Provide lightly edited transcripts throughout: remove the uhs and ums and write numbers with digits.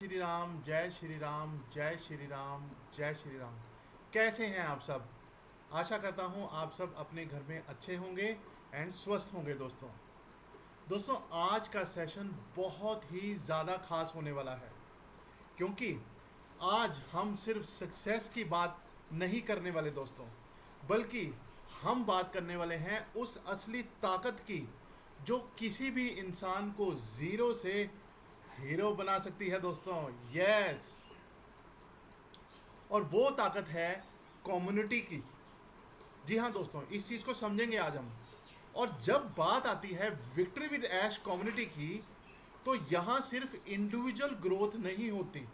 श्री राम, जय श्री राम, जय श्री राम, जय श्री राम। कैसे हैं आप सब? आशा करता हूं आप सब अपने घर में अच्छे होंगे एंड स्वस्थ होंगे। दोस्तों दोस्तों आज का सेशन बहुत ही ज़्यादा खास होने वाला है, क्योंकि आज हम सिर्फ सक्सेस की बात नहीं करने वाले दोस्तों, बल्कि हम बात करने वाले हैं उस असली ताकत की जो किसी भी इंसान को ज़ीरो से हीरो बना सकती है दोस्तों। यस, और वो ताकत है कम्युनिटी की। जी हाँ दोस्तों, इस चीज़ को समझेंगे आज हम। और जब बात आती है विक्ट्री विद ऐश कम्युनिटी की, तो यहाँ सिर्फ इंडिविजुअल ग्रोथ नहीं होती,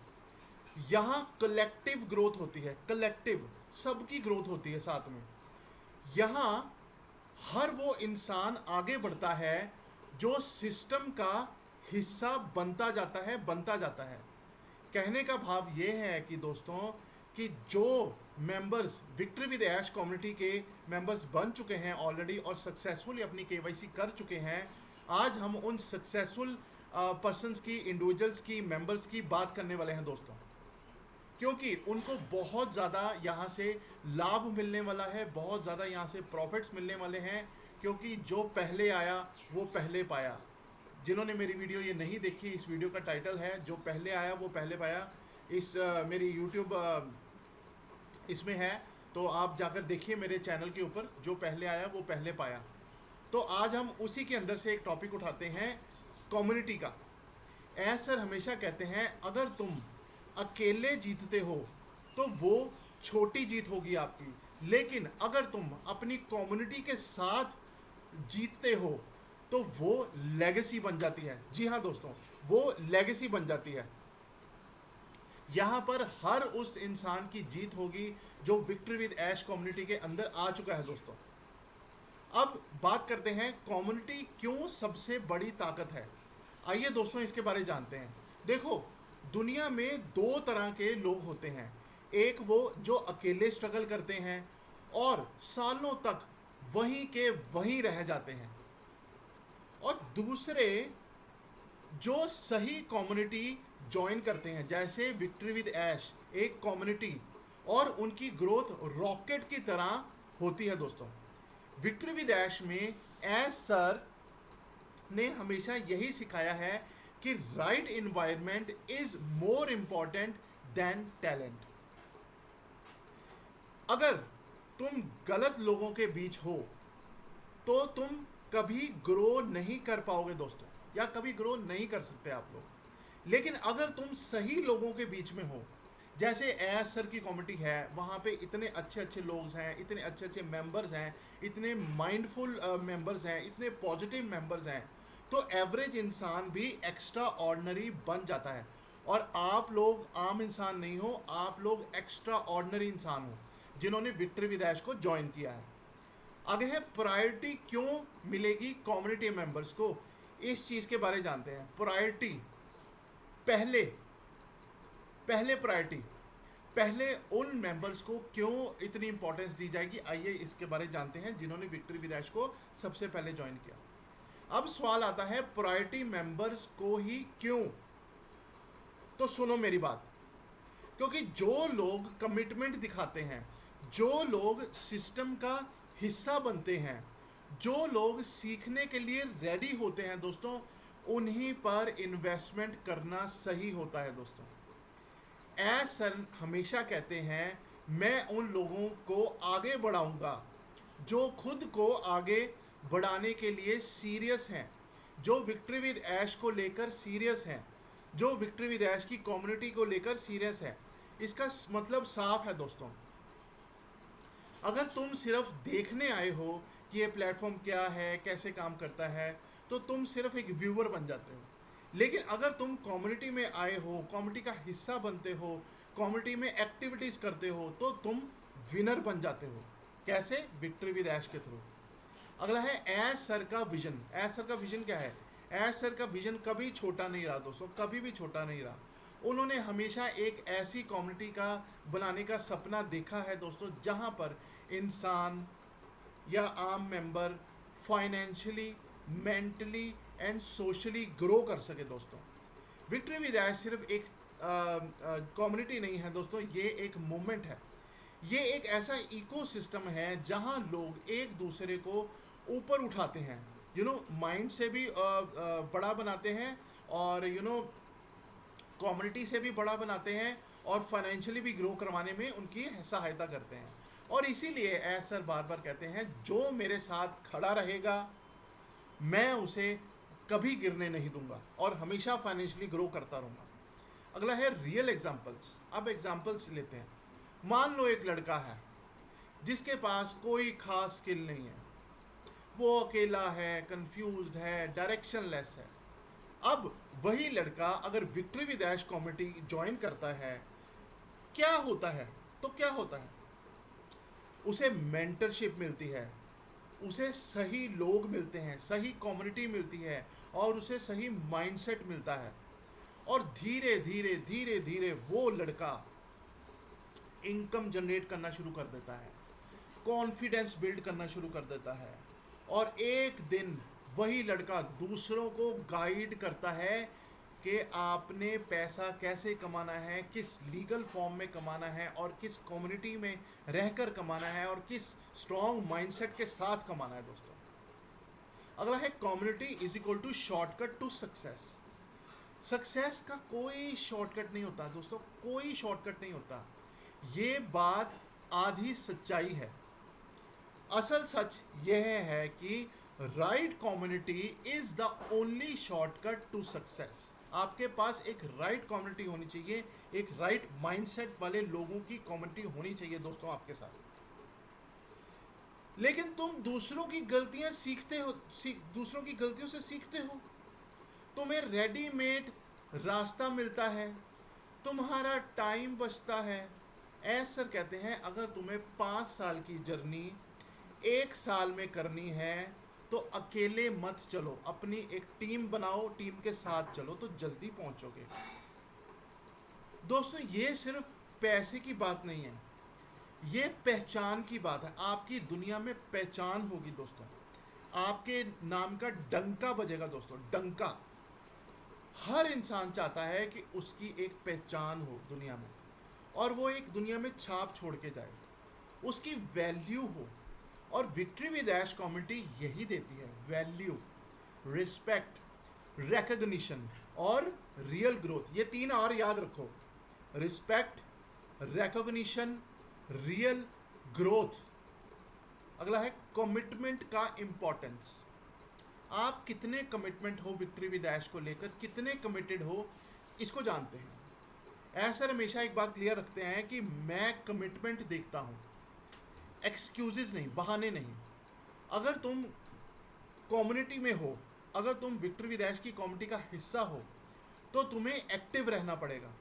यहाँ कलेक्टिव ग्रोथ होती है। कलेक्टिव, सबकी ग्रोथ होती है साथ में। यहाँ हर वो इंसान आगे बढ़ता है जो सिस्टम का हिस्सा बनता जाता है। कहने का भाव ये है कि दोस्तों, कि जो members victory with Ash community के मेंबर्स बन चुके हैं ऑलरेडी और सक्सेसफुली अपनी केवाईसी कर चुके हैं, आज हम उन सक्सेसफुल पर्सन्स की, इंडिविजुअल्स की, मेंबर्स की बात करने वाले हैं दोस्तों, क्योंकि उनको बहुत ज़्यादा यहाँ से लाभ मिलने वाला है, बहुत ज़्यादा यहाँ से प्रॉफिट्स मिलने वाले हैं। क्योंकि जो पहले आया वो पहले पाया। जिन्होंने मेरी वीडियो ये नहीं देखी, इस वीडियो का टाइटल है जो पहले आया वो पहले पाया। इस मेरी यूट्यूब इसमें है, तो आप जाकर देखिए मेरे चैनल के ऊपर, जो पहले आया वो पहले पाया। तो आज हम उसी के अंदर से एक टॉपिक उठाते हैं, कम्युनिटी का। सर हमेशा कहते हैं अगर तुम अकेले जीतते हो तो वो छोटी जीत होगी आपकी, लेकिन अगर तुम अपनी कम्युनिटी के साथ जीतते हो तो वो लेगेसी बन जाती है। जी हाँ दोस्तों, वो लेगेसी बन जाती है। यहाँ पर हर उस इंसान की जीत होगी जो विक्ट्री विद ऐश कम्युनिटी के अंदर आ चुका है दोस्तों। अब बात करते हैं कम्युनिटी क्यों सबसे बड़ी ताकत है। आइए दोस्तों इसके बारे में जानते हैं। देखो, दुनिया में दो तरह के लोग होते हैं। एक वो जो अकेले स्ट्रगल करते हैं और सालों तक वहीं के वहीं रह जाते हैं, और दूसरे जो सही कम्युनिटी ज्वाइन करते हैं, जैसे विक्ट्री विद ऐश एक कम्युनिटी, और उनकी ग्रोथ रॉकेट की तरह होती है दोस्तों। विक्ट्री विद ऐश में ऐश सर ने हमेशा यही सिखाया है कि right environment is more important than talent. अगर तुम गलत लोगों के बीच हो तो तुम कभी ग्रो नहीं कर पाओगे दोस्तों, या कभी ग्रो नहीं कर सकते आप लोग। लेकिन अगर तुम सही लोगों के बीच में हो, जैसे एस सर की कम्युनिटी है, वहाँ पे इतने अच्छे अच्छे लोग हैं, इतने अच्छे अच्छे मेंबर्स हैं, इतने माइंडफुल मेंबर्स हैं, इतने पॉजिटिव मेंबर्स हैं, तो एवरेज इंसान भी एक्स्ट्रा ऑर्डिनरी बन जाता है। और आप लोग आम इंसान नहीं हो, आप लोग एक्स्ट्रा ऑर्डिनरी इंसान हो जिन्होंने विक्ट्री विद ऐश को ज्वाइन किया है। आगे है प्रायोरिटी क्यों मिलेगी कम्युनिटी मेंबर्स को, इस चीज़ के बारे में जानते हैं। प्रायोरिटी पहले पहले प्रायोरिटी पहले उन मेंबर्स को क्यों इतनी इंपॉर्टेंस दी जाएगी, आइए इसके बारे में जानते हैं जिन्होंने विक्ट्री विद ऐश को सबसे पहले ज्वाइन किया। अब सवाल आता है प्रायोरिटी मेंबर्स को ही क्यों। तो सुनो मेरी बात, क्योंकि जो लोग कमिटमेंट दिखाते हैं, जो लोग सिस्टम का हिस्सा बनते हैं, जो लोग सीखने के लिए रेडी होते हैं दोस्तों, उन्हीं पर इन्वेस्टमेंट करना सही होता है दोस्तों। सर हमेशा कहते हैं मैं उन लोगों को आगे बढ़ाऊंगा जो खुद को आगे बढ़ाने के लिए सीरियस हैं, जो विक्ट्री विद ऐश को लेकर सीरियस हैं, जो विक्ट्री विद ऐश की कम्युनिटी को लेकर सीरियस है। इसका मतलब साफ है दोस्तों। अगर तुम सिर्फ देखने आए हो कि ये प्लेटफॉर्म क्या है, कैसे काम करता है, तो तुम सिर्फ एक व्यूअर बन जाते हो। लेकिन अगर तुम कम्युनिटी में आए हो, कम्युनिटी का हिस्सा बनते हो, कम्युनिटी में एक्टिविटीज़ करते हो, तो तुम विनर बन जाते हो। कैसे? विक्ट्री विद ऐश के थ्रू। अगला है ऐश सर का विजन। ऐश सर का विजन क्या है? ऐश सर का विजन कभी छोटा नहीं रहा दोस्तों, कभी भी छोटा नहीं रहा। उन्होंने हमेशा एक ऐसी कम्युनिटी का बनाने का सपना देखा है दोस्तों, जहां पर इंसान या आम member financially, mentally and socially grow कर सके दोस्तों। विक्ट्री विद ऐश सिर्फ एक कम्युनिटी नहीं है दोस्तों, ये एक मूवमेंट है। ये एक ऐसा इकोसिस्टम है जहां लोग एक दूसरे को ऊपर उठाते हैं, माइंड से भी बड़ा बनाते हैं, और कम्युनिटी से भी बड़ा बनाते हैं, और फाइनेंशियली भी ग्रो करवाने में उनकी सहायता करते हैं। और इसीलिए एस सर बार बार कहते हैं, जो मेरे साथ खड़ा रहेगा मैं उसे कभी गिरने नहीं दूंगा और हमेशा फाइनेंशियली ग्रो करता रहूँगा। अगला है रियल एग्जांपल्स। अब एग्जांपल्स लेते हैं। मान लो एक लड़का है जिसके पास कोई खास स्किल नहीं है, वो अकेला है, कंफ्यूज्ड है, डायरेक्शनलेस है। अब वही लड़का अगर victory with Ash community join करता है, क्या होता है? तो क्या होता है? उसे मेंटरशिप मिलती है, उसे सही लोग मिलते हैं, सही कम्युनिटी मिलती है, और उसे सही माइंडसेट मिलता है। और धीरे धीरे धीरे धीरे वो लड़का इनकम जनरेट करना शुरू कर देता है, कॉन्फिडेंस बिल्ड करना शुरू कर देता है, और एक दिन वही लड़का दूसरों को गाइड करता है कि आपने पैसा कैसे कमाना है, किस लीगल फॉर्म में कमाना है, और किस कम्युनिटी में रहकर कमाना है, और किस स्ट्रॉन्ग माइंडसेट के साथ कमाना है दोस्तों। अगला है community is equal to shortcut to success. Success का कोई शॉर्टकट नहीं होता दोस्तों, कोई शॉर्टकट नहीं होता। ये बात आधी सच्चाई है। असल सच यह है कि right community is the only shortcut to success. आपके पास एक राइट कम्युनिटी होनी चाहिए, एक राइट माइंडसेट वाले लोगों की कम्युनिटी होनी चाहिए दोस्तों आपके साथ। लेकिन तुम दूसरों की गलतियां सीखते हो, दूसरों की गलतियों से सीखते हो, तुम्हें रेडीमेड रास्ता मिलता है, तुम्हारा टाइम बचता है। ऐसा सर कहते हैं, अगर तुम्हें 5 साल की जर्नी 1 साल में करनी है तो अकेले मत चलो, अपनी एक टीम बनाओ, टीम के साथ चलो तो जल्दी पहुंचोगे। दोस्तों ये सिर्फ पैसे की बात नहीं है, ये पहचान की बात है। आपकी दुनिया में पहचान होगी दोस्तों, आपके नाम का डंका बजेगा दोस्तों, डंका। हर इंसान चाहता है कि उसकी एक पहचान हो दुनिया में, और वो एक दुनिया में छाप छोड़ के जाए, उसकी वैल्यू हो। और विक्ट्री विद ऐश कम्युनिटी यही देती है, वैल्यू, रिस्पेक्ट, रिकग्निशन और रियल ग्रोथ। ये 3 और याद रखो, रिस्पेक्ट, रिकग्निशन, रियल ग्रोथ। अगला है कमिटमेंट का इंपॉर्टेंस। आप कितने कमिटमेंट हो विक्ट्री विद ऐश को लेकर, कितने कमिटेड हो, इसको जानते हैं। ऐसा हमेशा एक बात क्लियर रखते हैं कि मैं कमिटमेंट देखता हूँ, एक्सक्यूजेस नहीं, बहाने नहीं। अगर तुम कम्युनिटी में हो, अगर तुम विक्ट्री विद ऐश की कम्युनिटी का हिस्सा हो, तो तुम्हें एक्टिव रहना पड़ेगा।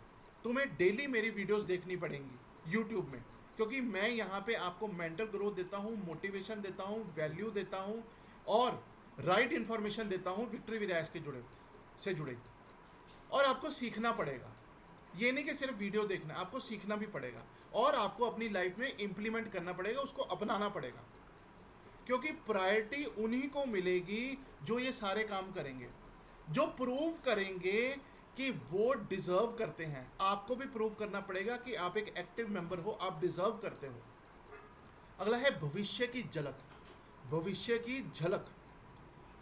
तुम्हें डेली मेरी वीडियोस देखनी पड़ेंगी यूट्यूब में, क्योंकि मैं यहाँ पे आपको मेंटल ग्रोथ देता हूँ, मोटिवेशन देता हूँ, वैल्यू देता हूँ, और राइट इन्फॉर्मेशन देता हूँ विक्ट्री विद ऐश के जुड़े। और आपको सीखना पड़ेगा, ये नहीं कि सिर्फ वीडियो देखना, आपको सीखना भी पड़ेगा, और आपको अपनी लाइफ में इम्प्लीमेंट करना पड़ेगा, उसको अपनाना पड़ेगा। क्योंकि प्रायोरिटी उन्हीं को मिलेगी जो ये सारे काम करेंगे, जो प्रूव करेंगे कि वो डिजर्व करते हैं। आपको भी प्रूव करना पड़ेगा कि आप एक एक्टिव मेंबर हो, आप डिजर्व करते हो। अगला है भविष्य की झलक। भविष्य की झलक,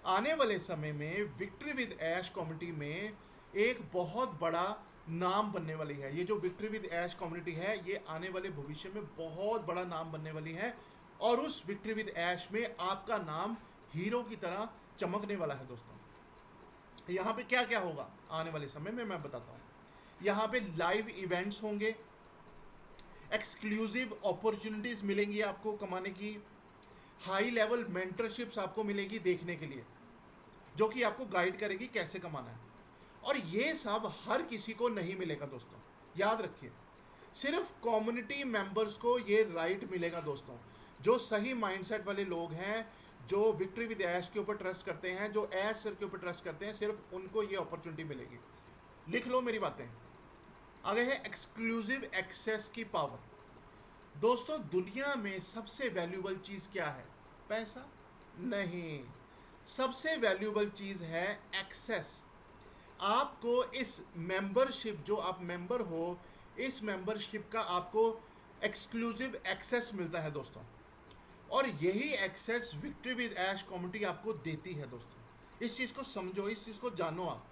आने वाले समय में विक्ट्री विद ऐश कम्युनिटी में एक बहुत बड़ा नाम बनने वाली है। ये जो विक्ट्री विद ऐश कम्युनिटी है, ये आने वाले भविष्य में बहुत बड़ा नाम बनने वाली है, और उस विक्ट्री विद ऐश में आपका नाम हीरो की तरह चमकने वाला है दोस्तों। यहाँ पे क्या क्या होगा आने वाले समय में मैं बताता हूँ। यहाँ पे लाइव इवेंट्स होंगे, एक्सक्लूसिव अपॉर्चुनिटीज मिलेंगी आपको कमाने की, हाई लेवल मेंटरशिप्स आपको मिलेगी देखने के लिए, जो कि आपको गाइड करेगी कैसे कमाना है। और ये सब हर किसी को नहीं मिलेगा दोस्तों, याद रखिए। सिर्फ कम्युनिटी मेंबर्स को ये राइट मिलेगा दोस्तों, जो सही माइंडसेट वाले लोग हैं, जो विक्ट्री विद ऐश के ऊपर ट्रस्ट करते हैं, जो ऐश सर के ऊपर ट्रस्ट करते हैं, सिर्फ उनको ये अपॉर्चुनिटी मिलेगी। लिख लो मेरी बातें। आगे है एक्सक्लूसिव एक्सेस की पावर। दोस्तों दुनिया में सबसे वैल्यूबल चीज़ क्या है? पैसा? नहीं, सबसे वैल्यूबल चीज़ है एक्सेस। आपको इस मेंबरशिप, जो आप मेंबर हो, इस मेंबरशिप का आपको एक्सक्लूसिव एक्सेस मिलता है दोस्तों। और यही access victory with Ash community आपको देती है दोस्तों। इस चीज़ को समझो, इस चीज़ को जानो आप।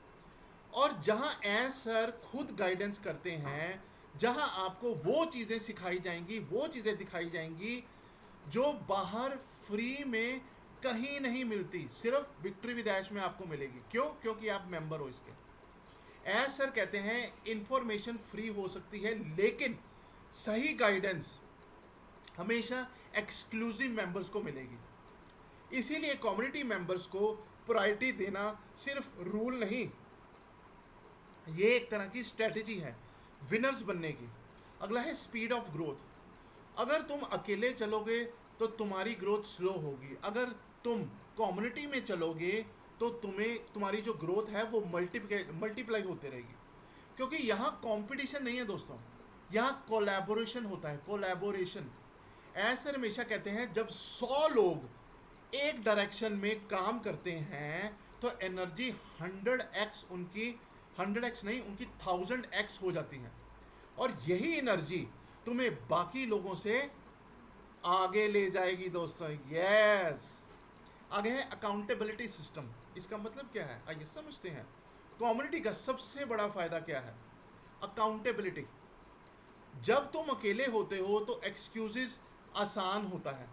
और जहां ऐश सर खुद गाइडेंस करते हैं, जहां आपको वो चीज़ें सिखाई जाएंगी, वो चीज़ें दिखाई जाएंगी जो बाहर फ्री में कहीं नहीं मिलती, सिर्फ विक्ट्री विद ऐश में आपको मिलेगी। क्यों? क्योंकि आप मेंबर हो इसके। ऐश सर कहते हैं इंफॉर्मेशन फ्री हो सकती है, लेकिन सही गाइडेंस हमेशा एक्सक्लूसिव मेंबर्स को मिलेगी। इसीलिए कम्युनिटी मेंबर्स को प्रायोरिटी देना सिर्फ रूल नहीं, ये एक तरह की स्ट्रेटजी है विनर्स बनने की। अगला है स्पीड ऑफ ग्रोथ। अगर तुम अकेले चलोगे तो तुम्हारी ग्रोथ स्लो होगी, अगर तुम कम्युनिटी में चलोगे तो तुम्हारी जो ग्रोथ है वो मल्टीप्लाई होते रहेगी। क्योंकि यहाँ कंपटीशन नहीं है दोस्तों, यहाँ कोलैबोरेशन होता है, कोलैबोरेशन। ऐसे हमेशा कहते हैं जब 100 लोग एक डायरेक्शन में काम करते हैं तो एनर्जी 100x उनकी 100x नहीं, उनकी 1000x हो जाती है। और यही एनर्जी तुम्हें बाकी लोगों से आगे ले जाएगी दोस्तों। यस, आगे है अकाउंटेबिलिटी सिस्टम। इसका मतलब क्या है, आइए समझते हैं। कम्युनिटी का सबसे बड़ा फायदा क्या है? अकाउंटेबिलिटी। जब तुम अकेले होते हो तो एक्सक्यूजेस आसान होता है,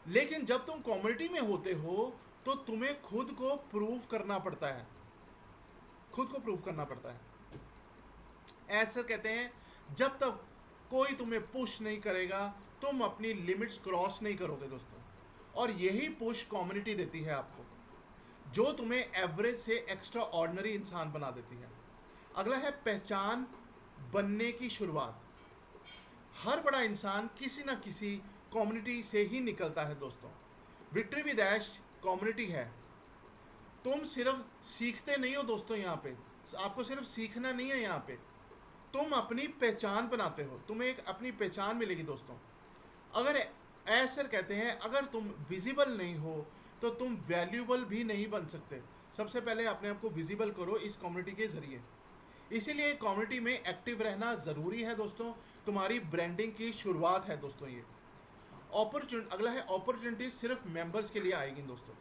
लेकिन जब तुम कम्युनिटी में होते हो तो तुम्हें खुद को प्रूव करना पड़ता है, खुद को प्रूव करना पड़ता है। ऐसा कहते हैं जब तक कोई तुम्हें पुश नहीं करेगा तुम अपनी लिमिट्स क्रॉस नहीं करोगे दोस्तों। और यही पुश कम्युनिटी देती है आपको, जो तुम्हें एवरेज से एक्स्ट्रा ऑर्डिनरी इंसान बना देती है। अगला है पहचान बनने की शुरुआत। हर बड़ा इंसान किसी ना किसी कम्युनिटी से ही निकलता है दोस्तों। विक्ट्री विद ऐश कम्युनिटी है। तुम सिर्फ सीखते नहीं हो दोस्तों, यहाँ पे आपको सिर्फ सीखना नहीं है, यहाँ पे तुम अपनी पहचान बनाते हो, तुम्हें एक अपनी पहचान मिलेगी दोस्तों। अगर ऐसे कहते हैं अगर तुम विजिबल नहीं हो तो तुम वैल्यूबल भी नहीं बन सकते। सबसे पहले अपने आप को विजिबल करो इस कम्युनिटी के जरिए। इसीलिए कम्युनिटी में एक्टिव रहना ज़रूरी है दोस्तों, तुम्हारी ब्रांडिंग की शुरुआत है दोस्तों ये। अगला है अपॉर्चुनिटी सिर्फ मेंबर्स के लिए आएगी दोस्तों।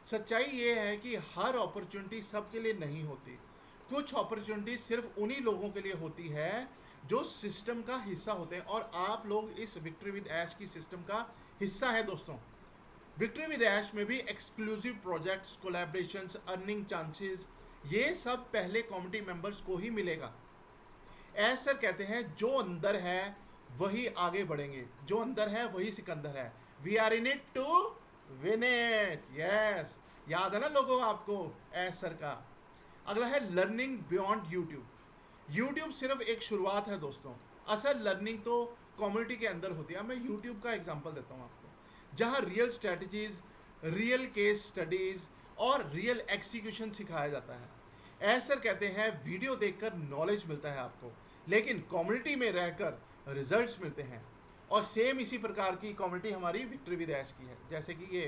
सच्चाई ये है कि हर अपॉर्चुनिटी सबके लिए नहीं होती। कुछ अपॉर्चुनिटी सिर्फ उन्हीं लोगों के लिए होती है जो सिस्टम का हिस्सा होते हैं, और आप लोग इस विक्ट्री विद ऐश की सिस्टम का हिस्सा है दोस्तों। विक्ट्री विद ऐश में भी exclusive projects, collaborations, earning chances, ये सब पहले कम्युनिटी मेंबर्स को ही मिलेगा। ऐश सर कहते हैं जो अंदर है वही आगे बढ़ेंगे, जो अंदर है वही सिकंदर है। We are in it to win it. Yes, याद है ना लोगों आपको ऐश सर का। अगला है लर्निंग बियॉन्ड यूट्यूब। यूट्यूब सिर्फ एक शुरुआत है दोस्तों, असल लर्निंग तो कम्युनिटी के अंदर होती है। मैं यूट्यूब का एग्जांपल देता हूँ आपको, जहाँ real strategies, real case studies और रियल एक्सिक्यूशन सिखाया जाता है। ऐसे कहते हैं वीडियो देखकर नॉलेज मिलता है आपको, लेकिन कम्युनिटी में रहकर रिजल्ट्स मिलते हैं। और सेम इसी प्रकार की कम्युनिटी हमारी विक्ट्री विद ऐश की है, जैसे कि ये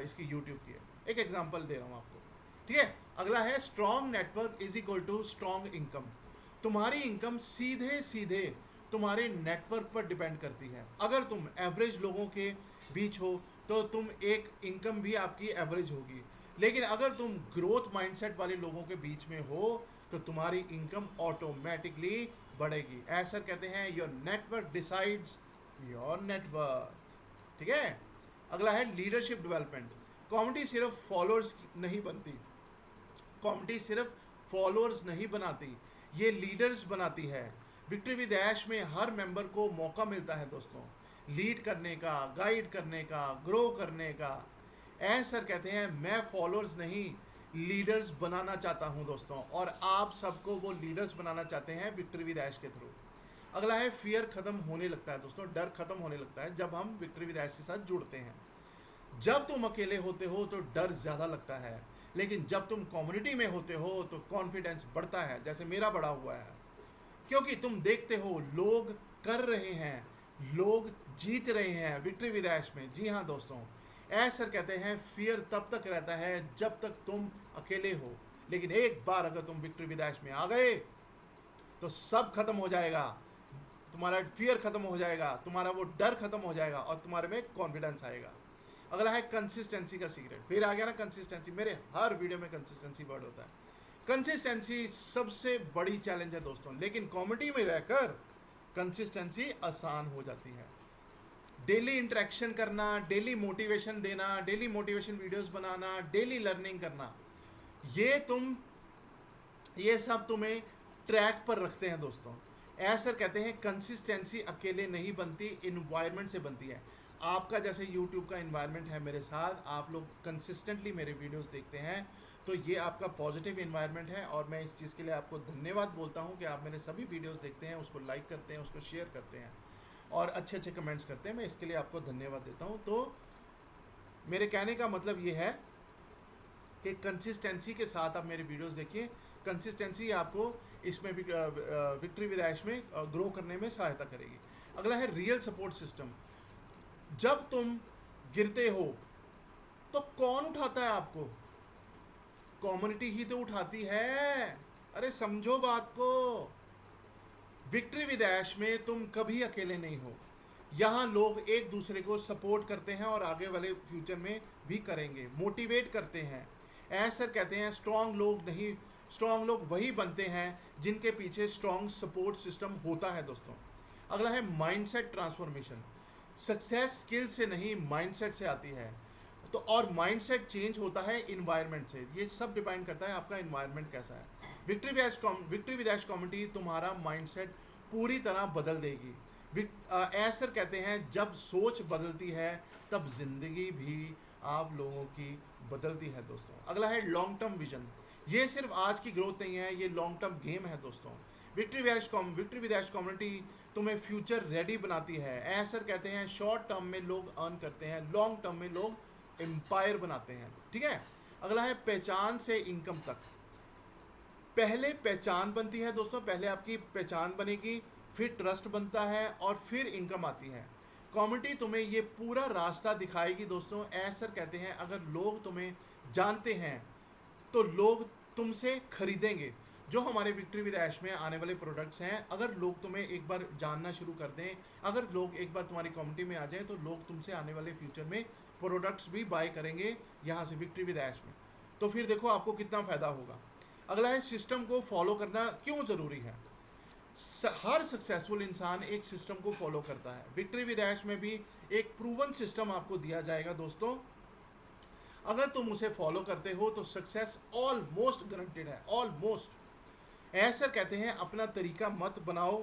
इसकी यूट्यूब की है। एक एग्जांपल दे रहा हूँ आपको, ठीक है। अगला है strong network is equal to strong income. तुम्हारी इनकम सीधे सीधे तुम्हारे नेटवर्क पर डिपेंड करती है। अगर तुम एवरेज लोगों के बीच हो तो तुम एक इनकम भी आपकी एवरेज होगी, लेकिन अगर तुम ग्रोथ माइंडसेट वाले लोगों के बीच में हो तो तुम्हारी इनकम ऑटोमेटिकली बढ़ेगी। ऐसा कहते हैं your network decides your net worth, ठीक है। अगला है लीडरशिप डेवलपमेंट। कम्युनिटी सिर्फ फॉलोअर्स नहीं बनती, कम्युनिटी सिर्फ फॉलोअर्स नहीं बनाती, ये लीडर्स बनाती है। विक्ट्री विद ऐश में हर मेंबर को मौका मिलता है दोस्तों लीड करने का, गाइड करने का, ग्रो करने का। ऐश सर कहते हैं मैं फॉलोअर्स नहीं लीडर्स बनाना चाहता हूं दोस्तों, और आप सबको वो लीडर्स बनाना चाहते हैं विक्ट्री विद ऐश के थ्रू। अगला है फियर खत्म होने लगता है दोस्तों, डर खत्म होने लगता है जब हम विक्ट्री विद ऐश के साथ जुड़ते हैं। जब तुम अकेले होते हो तो डर ज़्यादा लगता है, लेकिन जब तुम कम्युनिटी में होते हो तो कॉन्फिडेंस बढ़ता है, जैसे मेरा बढ़ा हुआ है। क्योंकि तुम देखते हो लोग कर रहे हैं, लोग जीत रहे हैं विक्ट्री विद ऐश में। जी हाँ दोस्तों, ऐश सर कहते हैं फियर तब तक रहता है जब तक तुम अकेले हो, लेकिन एक बार अगर तुम विक्ट्री विद ऐश में आ गए तो सब खत्म हो जाएगा, तुम्हारा फियर खत्म हो जाएगा, तुम्हारा वो डर खत्म हो जाएगा और तुम्हारे में कॉन्फिडेंस आएगा। अगला है कंसिस्टेंसी का सीक्रेट। फिर आ गया ना कंसिस्टेंसी, मेरे हर वीडियो में कंसिस्टेंसी वर्ड होता है। कंसिस्टेंसी सबसे बड़ी चैलेंज है दोस्तों, लेकिन कॉमेडी में रहकर कंसिस्टेंसी आसान हो जाती है। डेली इंटरेक्शन करना, डेली मोटिवेशन देना, डेली मोटिवेशन वीडियोस बनाना, डेली लर्निंग करना, ये सब तुम्हें ट्रैक पर रखते हैं दोस्तों। ऐसा कहते हैं कंसिस्टेंसी अकेले नहीं बनती, इन्वायरमेंट से बनती है। आपका जैसे YouTube का इन्वायरमेंट है मेरे साथ, आप लोग कंसिस्टेंटली मेरे वीडियोस देखते हैं, तो ये आपका पॉजिटिव इन्वायरमेंट है और मैं इस चीज़ के लिए आपको धन्यवाद बोलता हूँ कि आप मेरे सभी वीडियोस देखते हैं, उसको लाइक करते हैं, उसको शेयर करते हैं और अच्छे अच्छे कमेंट्स करते हैं। मैं इसके लिए आपको धन्यवाद देता हूँ। तो मेरे कहने का मतलब ये है कि कंसिस्टेंसी के साथ आप मेरे वीडियोस देखिए। कंसिस्टेंसी आपको इसमें भी विक्ट्री विद ऐश में ग्रो करने में सहायता करेगी। अगला है रियल सपोर्ट सिस्टम। जब तुम गिरते हो तो कौन उठाता है आपको? कम्युनिटी ही तो उठाती है। अरे समझो बात को। विक्ट्री विद ऐश में तुम कभी अकेले नहीं हो। यहाँ लोग एक दूसरे को सपोर्ट करते हैं और आगे वाले फ्यूचर में भी करेंगे, मोटिवेट करते हैं। ऐसा कहते हैं स्ट्रॉन्ग लोग वही बनते हैं जिनके पीछे स्ट्रॉन्ग सपोर्ट सिस्टम होता है दोस्तों। अगला है माइंडसेट ट्रांसफॉर्मेशन। सक्सेस स्किल से नहीं, माइंडसेट से आती है। तो और माइंडसेट चेंज होता है इन्वायरमेंट से। ये सब डिपेंड करता है आपका इन्वायरमेंट कैसा है। विक्ट्री विद ऐश कम्युनिटी तुम्हारा माइंडसेट पूरी तरह बदल देगी। ऐसा कहते हैं जब सोच बदलती है तब जिंदगी भी आप लोगों की बदलती है दोस्तों। अगला है लॉन्ग टर्म विजन। ये सिर्फ आज की ग्रोथ नहीं है, ये लॉन्ग टर्म गेम है दोस्तों। विक्ट्री विद ऐश कम्युनिटी तुम्हें फ्यूचर रेडी बनाती है। ऐसा कहते हैं शॉर्ट टर्म में लोग अर्न करते हैं, लॉन्ग टर्म में लोग एम्पायर बनाते हैं। ठीक है। अगला है पहचान से इनकम तक। पहले पहचान बनती है दोस्तों, पहले आपकी पहचान बनेगी, फिर ट्रस्ट बनता है और फिर इनकम आती है। कम्युनिटी तुम्हें ये पूरा रास्ता दिखाएगी दोस्तों। ऐसा कहते हैं अगर लोग तुम्हें जानते हैं तो लोग तुमसे खरीदेंगे। जो हमारे विक्ट्री विद ऐश में आने वाले प्रोडक्ट्स हैं, अगर लोग तुम्हें एक बार जानना शुरू कर दें, अगर लोग एक बार तुम्हारी कम्युनिटी में आ जाएं, तो लोग तुमसे आने वाले फ्यूचर में प्रोडक्ट्स भी बाय करेंगे यहाँ से विक्ट्री विद ऐश में। तो फिर देखो आपको कितना फ़ायदा होगा। अगला है सिस्टम को फॉलो करना क्यों ज़रूरी है। हर सक्सेसफुल इंसान एक सिस्टम को फॉलो करता है। विक्ट्री विद ऐश में भी एक प्रूवन सिस्टम आपको दिया जाएगा दोस्तों। अगर तुम उसे फॉलो करते हो तो सक्सेस ऑलमोस्ट गारंटेड है, ऑलमोस्ट। ऐसा कहते हैं अपना तरीका मत बनाओ,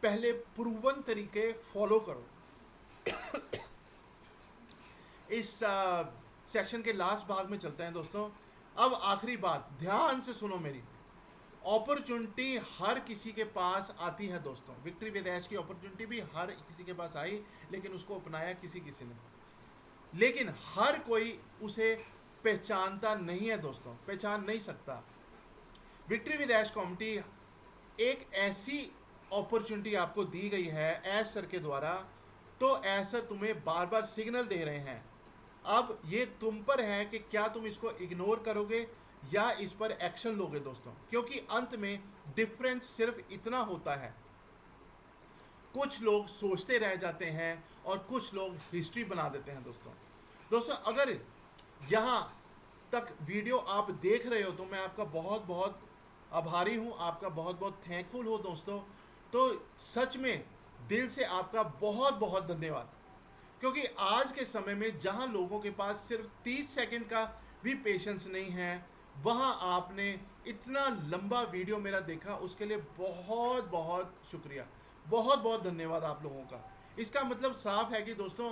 पहले प्रूवन तरीके फॉलो करो। इस सेशन के लास्ट भाग में चलते हैं दोस्तों। अब आखिरी बात ध्यान से सुनो मेरी। अपॉर्चुनिटी हर किसी के पास आती है दोस्तों। विक्ट्री विद ऐश की अपॉर्चुनिटी भी हर किसी के पास आई, लेकिन उसको अपनाया किसी ने, लेकिन हर कोई उसे पहचानता नहीं है दोस्तों, पहचान नहीं सकता। विक्ट्री विद ऐश कम्युनिटी एक ऐसी अपॉर्चुनिटी आपको दी गई है ऐश सर के द्वारा, तो ऐश सर तुम्हें बार बार सिग्नल दे रहे हैं। अब ये तुम पर है कि क्या तुम इसको इग्नोर करोगे या इस पर एक्शन लोगे दोस्तों, क्योंकि अंत में डिफरेंस सिर्फ इतना होता है। कुछ लोग सोचते रह जाते हैं और कुछ लोग हिस्ट्री बना देते हैं दोस्तों। अगर यहाँ तक वीडियो आप देख रहे हो तो मैं आपका बहुत बहुत आभारी हूँ, आपका बहुत बहुत थैंकफुल हो दोस्तों। तो सच में दिल से आपका बहुत बहुत धन्यवाद, क्योंकि आज के समय में जहाँ लोगों के पास सिर्फ 30 सेकंड का भी पेशेंस नहीं है, वहाँ आपने इतना लंबा वीडियो मेरा देखा, उसके लिए बहुत बहुत शुक्रिया, बहुत बहुत धन्यवाद आप लोगों का। इसका मतलब साफ है कि दोस्तों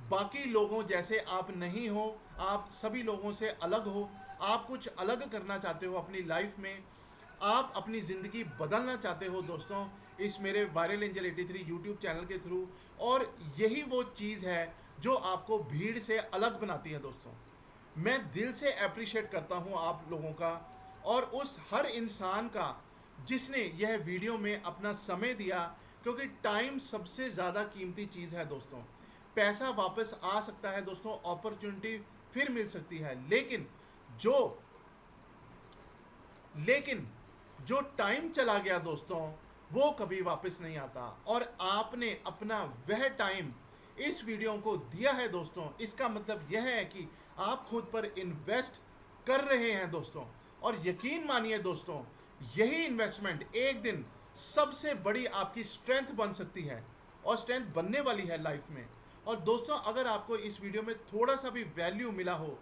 बाकी लोगों जैसे आप नहीं हो, आप सभी लोगों से अलग हो, आप कुछ अलग करना चाहते हो अपनी लाइफ में, आप अपनी ज़िंदगी बदलना चाहते हो दोस्तों इस मेरे वायरल एंजल 83 यूट्यूब चैनल के थ्रू। और यही वो चीज़ है जो आपको भीड़ से अलग बनाती है दोस्तों। मैं दिल से अप्रिशिएट करता हूँ आप लोगों का और उस हर इंसान का जिसने यह वीडियो में अपना समय दिया, क्योंकि टाइम सबसे ज़्यादा कीमती चीज़ है दोस्तों। पैसा वापस आ सकता है दोस्तों, अपॉर्चुनिटी फिर मिल सकती है, लेकिन जो लेकिन जो टाइम चला गया दोस्तों वो कभी वापस नहीं आता, और आपने अपना वह टाइम इस वीडियो को दिया है दोस्तों, इसका मतलब यह है कि आप खुद पर इन्वेस्ट कर रहे हैं दोस्तों। और यकीन मानिए दोस्तों, यही इन्वेस्टमेंट एक दिन सबसे बड़ी आपकी स्ट्रेंथ बन सकती है, और स्ट्रेंथ बनने वाली है लाइफ में। और दोस्तों, अगर आपको इस वीडियो में थोड़ा सा भी वैल्यू मिला हो,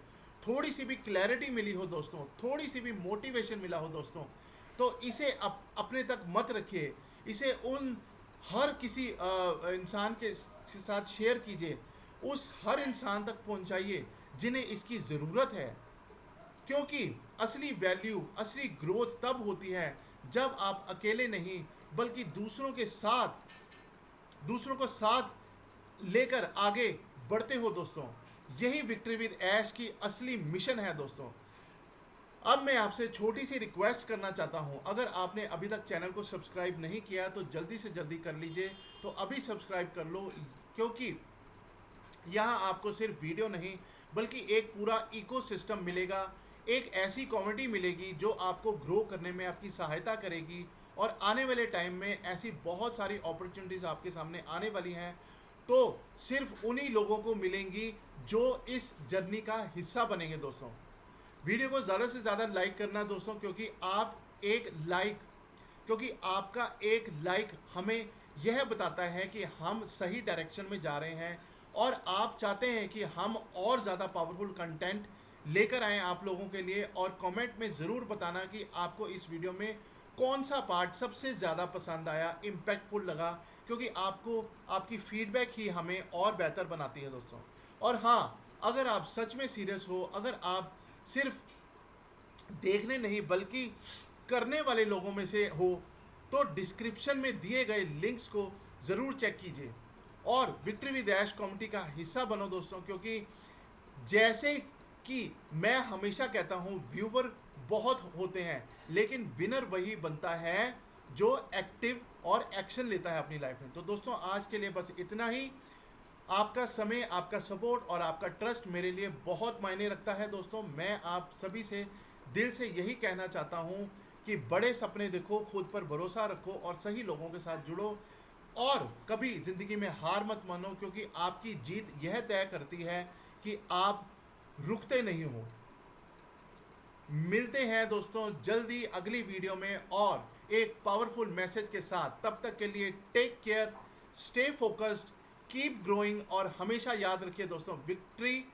थोड़ी सी भी क्लैरिटी मिली हो दोस्तों, थोड़ी सी भी मोटिवेशन मिला हो दोस्तों, तो इसे अपने तक मत रखिए, इसे उन हर किसी इंसान के साथ शेयर कीजिए, उस हर इंसान तक पहुंचाइए जिन्हें इसकी ज़रूरत है। क्योंकि असली वैल्यू, असली ग्रोथ तब होती है जब आप अकेले नहीं बल्कि दूसरों को साथ लेकर आगे बढ़ते हो दोस्तों। यही विक्ट्री विद ऐश की असली मिशन है दोस्तों। अब मैं आपसे छोटी सी रिक्वेस्ट करना चाहता हूं, अगर आपने अभी तक चैनल को सब्सक्राइब नहीं किया तो जल्दी से जल्दी कर लीजिए। तो अभी सब्सक्राइब कर लो, क्योंकि यहाँ आपको सिर्फ वीडियो नहीं बल्कि एक पूरा इकोसिस्टम मिलेगा, एक ऐसी कम्युनिटी मिलेगी जो आपको ग्रो करने में आपकी सहायता करेगी। और आने वाले टाइम में ऐसी बहुत सारी अपॉर्चुनिटीज़ आपके सामने आने वाली हैं, तो सिर्फ उन्हीं लोगों को मिलेंगी जो इस जर्नी का हिस्सा बनेंगे दोस्तों। वीडियो को ज़्यादा से ज़्यादा लाइक करना दोस्तों, क्योंकि आपका एक लाइक हमें यह बताता है कि हम सही डायरेक्शन में जा रहे हैं, और आप चाहते हैं कि हम और ज़्यादा पावरफुल कंटेंट लेकर आएँ आप लोगों के लिए। और कमेंट में ज़रूर बताना कि आपको इस वीडियो में कौन सा पार्ट सबसे ज़्यादा पसंद आया, इम्पैक्टफुल लगा, क्योंकि आपकी फीडबैक ही हमें और बेहतर बनाती है दोस्तों। और हाँ, अगर आप सच में सीरियस हो, अगर आप सिर्फ देखने नहीं बल्कि करने वाले लोगों में से हो, तो डिस्क्रिप्शन में दिए गए लिंक्स को ज़रूर चेक कीजिए और विक्ट्री विद ऐश कम्युनिटी का हिस्सा बनो दोस्तों। क्योंकि जैसे कि मैं हमेशा कहता हूँ, व्यूवर बहुत होते हैं लेकिन विनर वही बनता है जो एक्टिव और एक्शन लेता है अपनी लाइफ में। तो दोस्तों, आज के लिए बस इतना ही। आपका समय, आपका सपोर्ट और आपका ट्रस्ट मेरे लिए बहुत मायने रखता है दोस्तों। मैं आप सभी से दिल से यही कहना चाहता हूँ कि बड़े सपने देखो, खुद पर भरोसा रखो और सही लोगों के साथ जुड़ो, और कभी ज़िंदगी में हार मत मानो, क्योंकि आपकी जीत यह तय करती है कि आप रुकते नहीं हो। मिलते हैं दोस्तों जल्दी अगली वीडियो में और एक पावरफुल मैसेज के साथ। तब तक के लिए take care, stay focused, keep growing, और हमेशा याद रखिए दोस्तों, विक्ट्री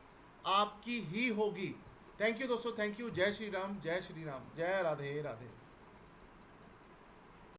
आपकी ही होगी। थैंक यू दोस्तों, थैंक यू। जय श्री राम, जय श्री राम, जय राधे राधे।